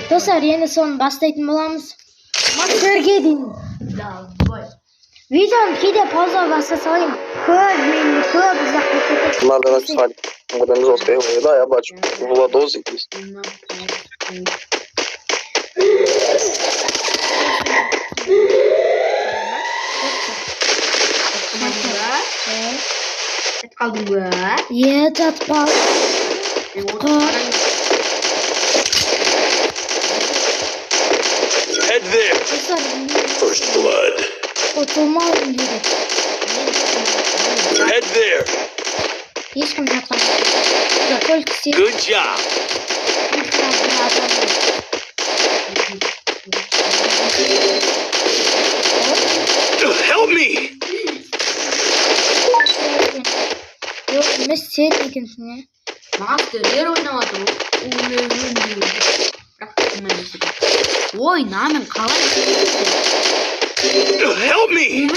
Достар, енді соны бастайтын боламыз. Сіздерге дейін. Видеоны кейде пауза баса салайын. Көп ұзақ кетеді. Надо написать. Когда не жестко его, да, я бачу. Владос якийсь. Kaldın bu. Жатып қал. Head there. First blood. Отылмауым керек. Head there. Ешкім жатқан. Только сен. Good job. Help me. Yok, емес сен екенсің, е? Мастер ойнаватыр. Ой, намен қалай? Help me.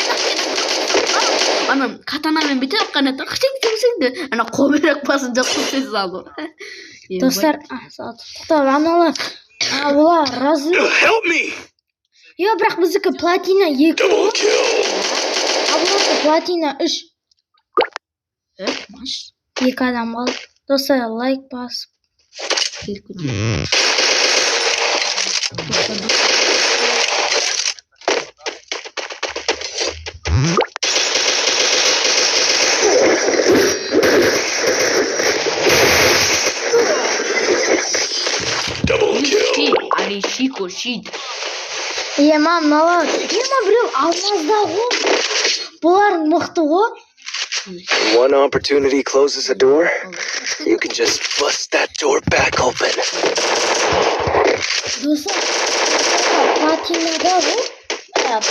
Ана катанамен бүйтіп атқан сеңді. Ана қолберек басын жапқып сез алды. Достар, тоқтап, аналар, олар разы. Help me. Бірақ біздікі платина 2. Double kill. Бұларда платина 3. Маш. 2 адам қалды. Достар, лайк басып. Double kill. Аришико шит. Мыналар. Біреу алмазда ғой. Бұлар мықты ғой. One opportunity closes a door. You can just bust that door back open. Достар, платинада ғой.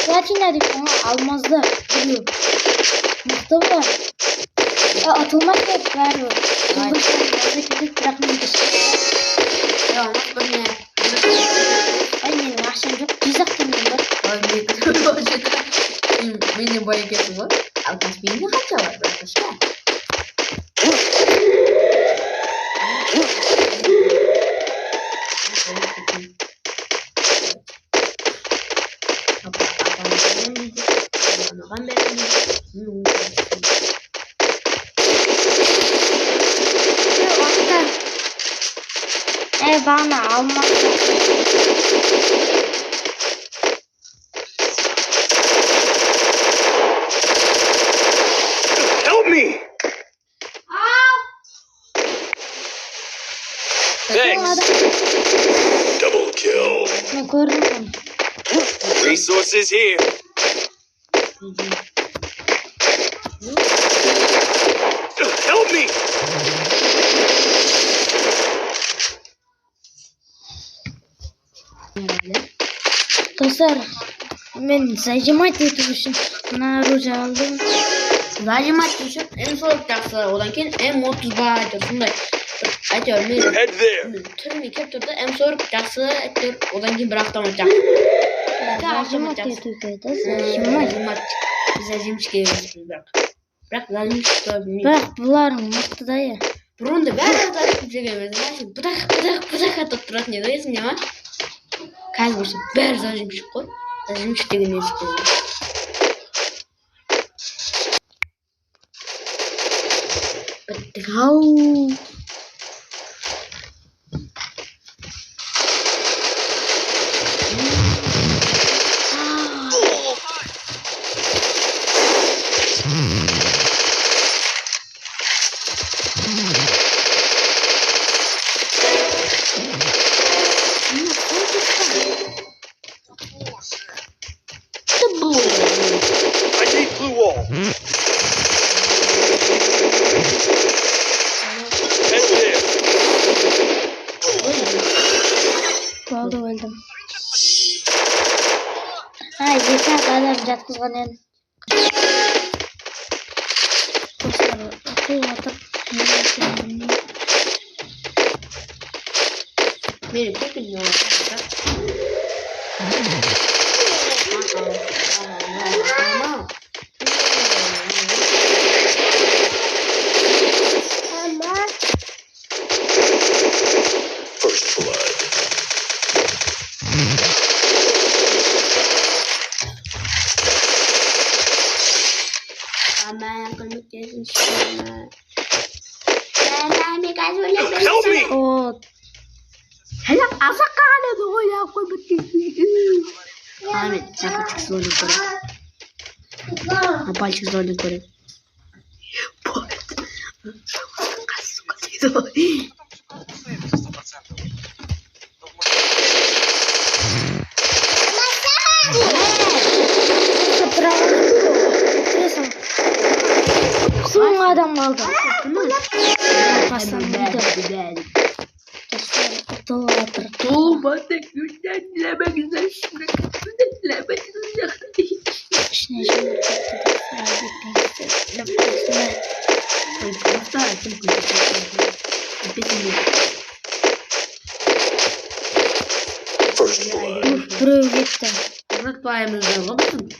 Платина деп алмазда біреу. Мықты бұлар. Атылмай деп бәрі. Бірақ мен менің ақшам жоқ. Кезақтан мен бар. Менен бай екенсің ғой. Ал Каспийде қанша бар? Bana almak. Help me. Thanks. Double kill. Resources here. Help me. Достар, мен зажимать ету үшін мына оружие алдым. Зажимать үшін М40 жақсы, одан кейін М30 бар, сондай. Әйтеуір мен түріне келіп тұрды, М40 жақсы, әйтеуір одан кейін бір автомат жақсы. Зажимать ету керек, Зажимчик емеспіз бірақ зажимчик білмеймін. Бірақ бұларың мықты да, е. Бұрында бәрі зажимчик емес, бұдақ атып тұратын еді, есіңде ма? Қазір болса бәрі зажимчик қой. Зажимчик деген не істейді? Біттік-ау. I need blue wall. Head there. Болды, өлдім. Екі адам жатқызған еді. Достар, оқыл атып. Mira, ¿qué opinión? First blood. O Helal azak kahane de oynayıp koy bitti. Ahmet sen küçük zorluk koy. Palçık zorluk koy. Son adam kaldı. Hasan burada. Doğmadı günden dilemek güzel şimdi. Günden dilemek güzel. First blood. Buraya gitti. Bırak bayımızda olmasın.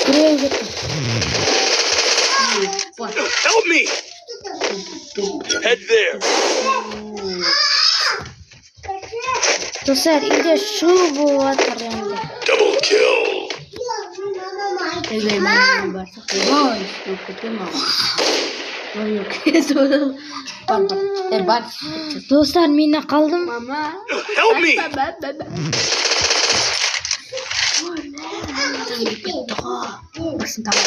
Buraya gitti. Help me! Head there. Dostlar iyice şu bu atar yanında. Double kill. Evlenmeye başladık. Vay, çok kötü mü? Vay yok. Sonra bak. Bak. Dostlar mina kaldım. Mama. Help me! Bakın tamam.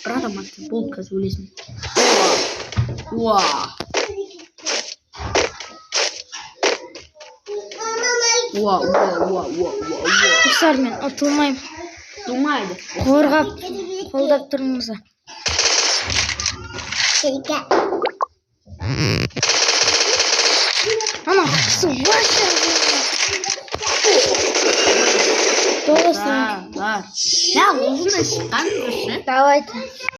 Рада мать, полка залезет. Вау. Вау. Dostlar men atılmayım. Думайды. Korkap қолдап тұрыңыздар. Ana kızı var Dostlar. Да. Я должен искать. Давайте.